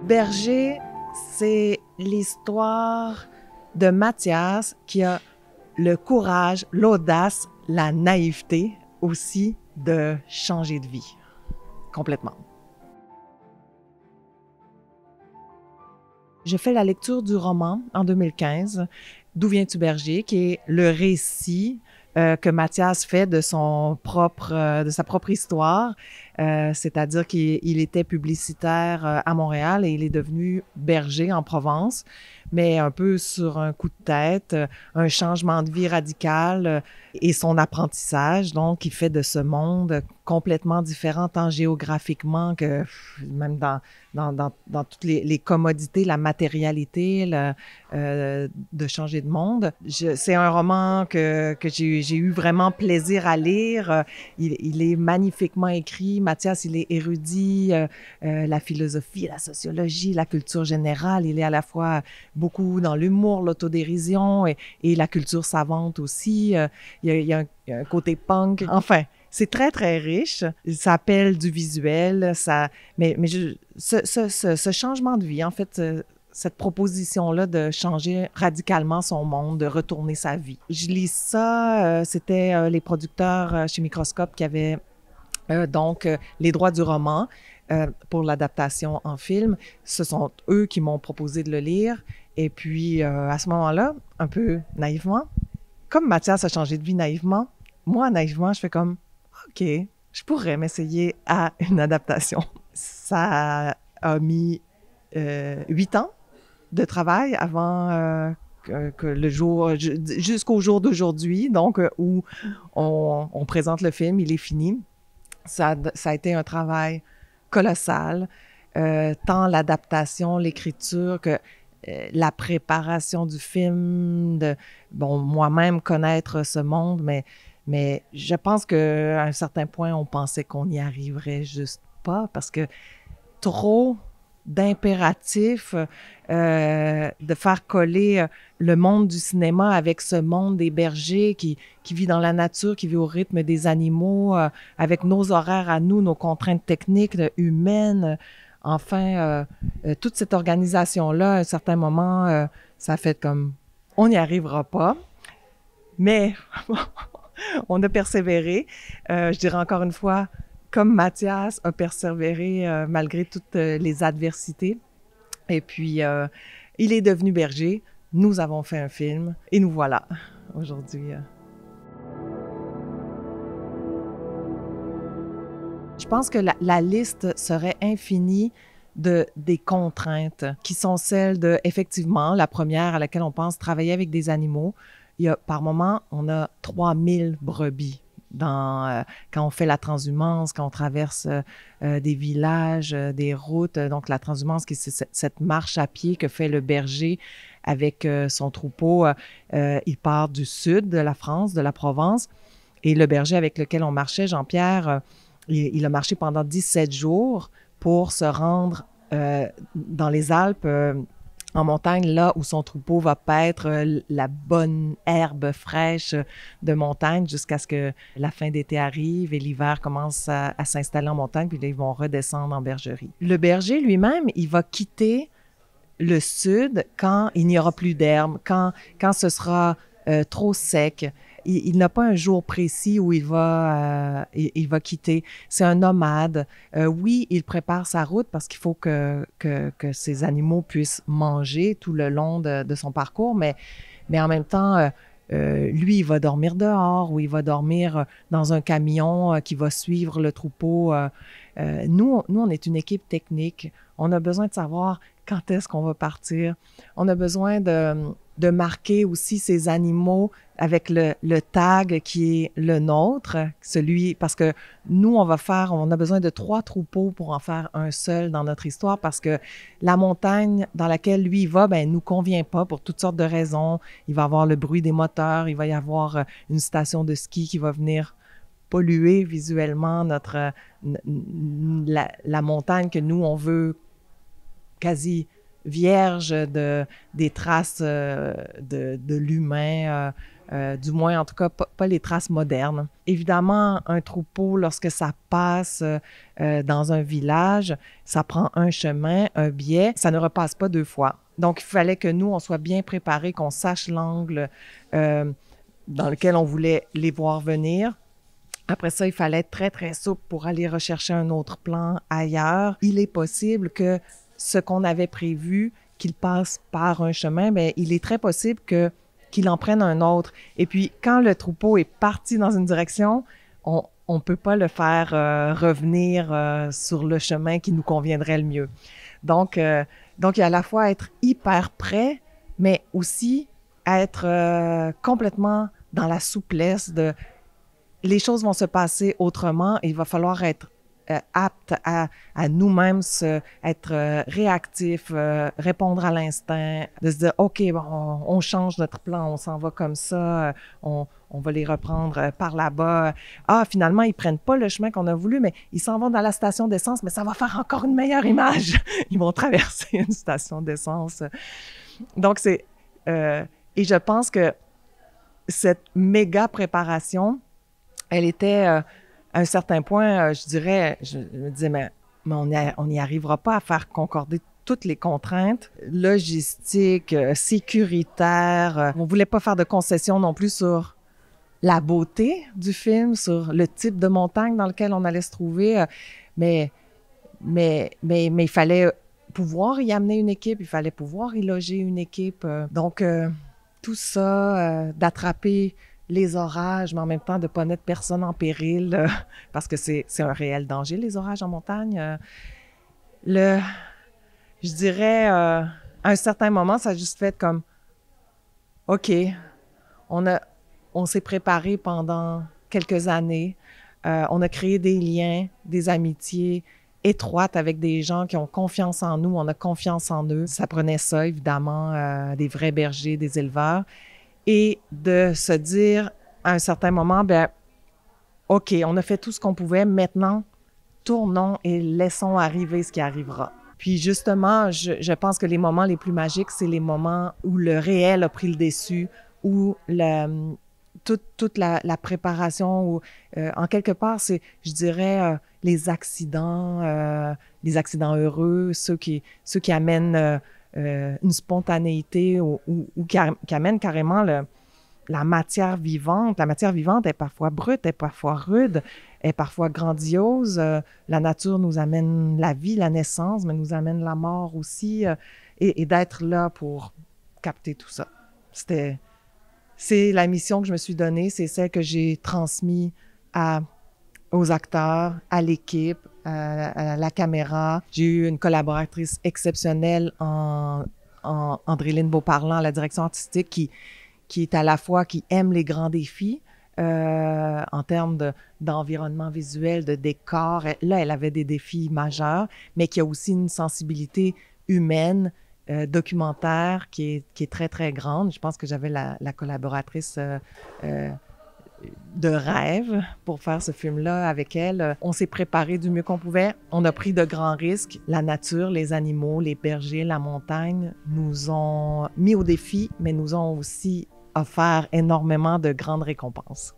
Berger, c'est l'histoire de Mathias qui a le courage, l'audace, la naïveté aussi de changer de vie complètement. J'ai fait la lecture du roman en 2015, D'où viens-tu Berger, qui est le récit que Mathias fait de sa propre histoire, c'est-à-dire qu'il était publicitaire à Montréal et il est devenu berger en Provence, mais un peu sur un coup de tête, un changement de vie radical et son apprentissage. Donc, il fait de ce monde complètement différent, tant géographiquement que même dans toutes les commodités, la matérialité, de changer de monde. C'est un roman que j'ai eu vraiment plaisir à lire. Il est magnifiquement écrit. Mathias, il est érudit, la philosophie, la sociologie, la culture générale. Il est à la fois beaucoup dans l'humour, l'autodérision et la culture savante aussi. Il y a un côté punk. Enfin, c'est très, très riche. Ça appelle du visuel. Ce changement de vie, en fait, cette proposition-là de changer radicalement son monde, de retourner sa vie. Je lis ça, c'était les producteurs chez Microscope qui avaient les droits du roman pour l'adaptation en film. Ce sont eux qui m'ont proposé de le lire. Et puis, à ce moment-là, un peu naïvement, comme Mathias a changé de vie naïvement, moi, naïvement, je fais comme, OK, je pourrais m'essayer à une adaptation. Ça a mis 8 ans de travail avant que le jour, jusqu'au jour d'aujourd'hui, donc où on présente le film, il est fini. Ça a été un travail colossal, tant l'adaptation, l'écriture que la préparation du film, moi-même connaître ce monde, mais je pense qu'à un certain point, on pensait qu'on n'y arriverait juste pas parce que trop d'impératifs de faire coller le monde du cinéma avec ce monde des bergers qui vit dans la nature, qui vit au rythme des animaux, avec nos horaires à nous, nos contraintes techniques, humaines. Enfin, toute cette organisation-là, à un certain moment, ça fait comme, on n'y arrivera pas. Mais on a persévéré. Je dirais encore une fois, comme Mathias a persévéré malgré toutes les adversités. Et puis, il est devenu berger. Nous avons fait un film et nous voilà aujourd'hui. Je pense que la liste serait infinie des contraintes qui sont celles de, effectivement, la première à laquelle on pense, travailler avec des animaux. Par moment, on a 3000 brebis quand on fait la transhumance, quand on traverse des villages, des routes. Donc, la transhumance, c'est cette marche à pied que fait le berger avec son troupeau. Il part du sud de la France, de la Provence. Et le berger avec lequel on marchait, Jean-Pierre, il a marché pendant 17 jours pour se rendre dans les Alpes, en montagne, là où son troupeau va paître la bonne herbe fraîche de montagne jusqu'à ce que la fin d'été arrive et l'hiver commence à s'installer en montagne, puis là, ils vont redescendre en bergerie. Le berger lui-même, il va quitter le sud quand il n'y aura plus d'herbe, quand ce sera trop sec. Il n'a pas un jour précis où il va quitter. C'est un nomade. Oui, il prépare sa route parce qu'il faut que ses animaux puissent manger tout le long de son parcours, mais en même temps, lui, il va dormir dehors ou il va dormir dans un camion qui va suivre le troupeau. Nous, on est une équipe technique. On a besoin de savoir quand est-ce qu'on va partir. On a besoin de marquer aussi ces animaux avec le tag qui est le nôtre, parce que nous, on a besoin de 3 troupeaux pour en faire un seul dans notre histoire parce que la montagne dans laquelle lui il va, nous convient pas pour toutes sortes de raisons. Il va y avoir le bruit des moteurs, il va y avoir une station de ski qui va venir polluer visuellement la montagne que nous, on veut quasi vierge des traces de l'humain du moins en tout cas pas les traces modernes. Évidemment, un troupeau, lorsque ça passe dans un village, ça prend un chemin, un biais, ça ne repasse pas deux fois. Donc, il fallait que nous, on soit bien préparés, qu'on sache l'angle dans lequel on voulait les voir venir. Après ça, il fallait être très, très souple pour aller rechercher un autre plan ailleurs. Il est possible que ce qu'on avait prévu, qu'il passe par un chemin, bien, il est très possible qu'il en prenne un autre. Et puis, quand le troupeau est parti dans une direction, on ne peut pas le faire revenir sur le chemin qui nous conviendrait le mieux. Donc, il y a à la fois être hyper prêt, mais aussi être complètement dans la souplesse de les choses vont se passer autrement et il va falloir être apte à nous-mêmes être réactif, répondre à l'instinct, de se dire « OK, bon, on change notre plan, on s'en va comme ça, on va les reprendre par là-bas. Ah, finalement, ils prennent pas le chemin qu'on a voulu, mais ils s'en vont dans la station d'essence, mais ça va faire encore une meilleure image. Ils vont traverser une station d'essence. » Donc, et je pense que cette méga préparation, elle était, à un certain point, je me disais, mais on n'y arrivera pas à faire concorder toutes les contraintes logistiques, sécuritaires. On voulait pas faire de concessions non plus sur la beauté du film, sur le type de montagne dans lequel on allait se trouver, mais il fallait pouvoir y amener une équipe, il fallait pouvoir y loger une équipe. Donc, tout ça, d'attraper les orages, mais en même temps de ne pas mettre personne en péril, parce que c'est un réel danger, les orages en montagne. Je dirais, à un certain moment, ça a juste fait comme, OK, on s'est préparé pendant quelques années, on a créé des liens, des amitiés étroites avec des gens qui ont confiance en nous, on a confiance en eux. Ça prenait ça, évidemment, des vrais bergers, des éleveurs. Et de se dire à un certain moment, ben, OK, on a fait tout ce qu'on pouvait, maintenant, tournons et laissons arriver ce qui arrivera. Puis justement, je pense que les moments les plus magiques, c'est les moments où le réel a pris le dessus, où toute la préparation, où, en quelque part, c'est, je dirais, les accidents heureux, ceux qui amènent une spontanéité ou qui amène carrément la matière vivante. La matière vivante est parfois brute, est parfois rude, est parfois grandiose. La nature nous amène la vie, la naissance, mais nous amène la mort aussi. Et d'être là pour capter tout ça. C'est la mission que je me suis donnée, c'est celle que j'ai transmise aux acteurs, à l'équipe, à la caméra. J'ai eu une collaboratrice exceptionnelle en Andréline Beauparlant à la direction artistique qui est à la fois, qui aime les grands défis en termes d'environnement visuel, de décor. Là, elle avait des défis majeurs, mais qui a aussi une sensibilité humaine, documentaire qui est très, très grande. Je pense que j'avais la collaboratrice de rêve pour faire ce film-là avec elle. On s'est préparé du mieux qu'on pouvait. On a pris de grands risques. La nature, les animaux, les bergers, la montagne nous ont mis au défi, mais nous ont aussi offert énormément de grandes récompenses.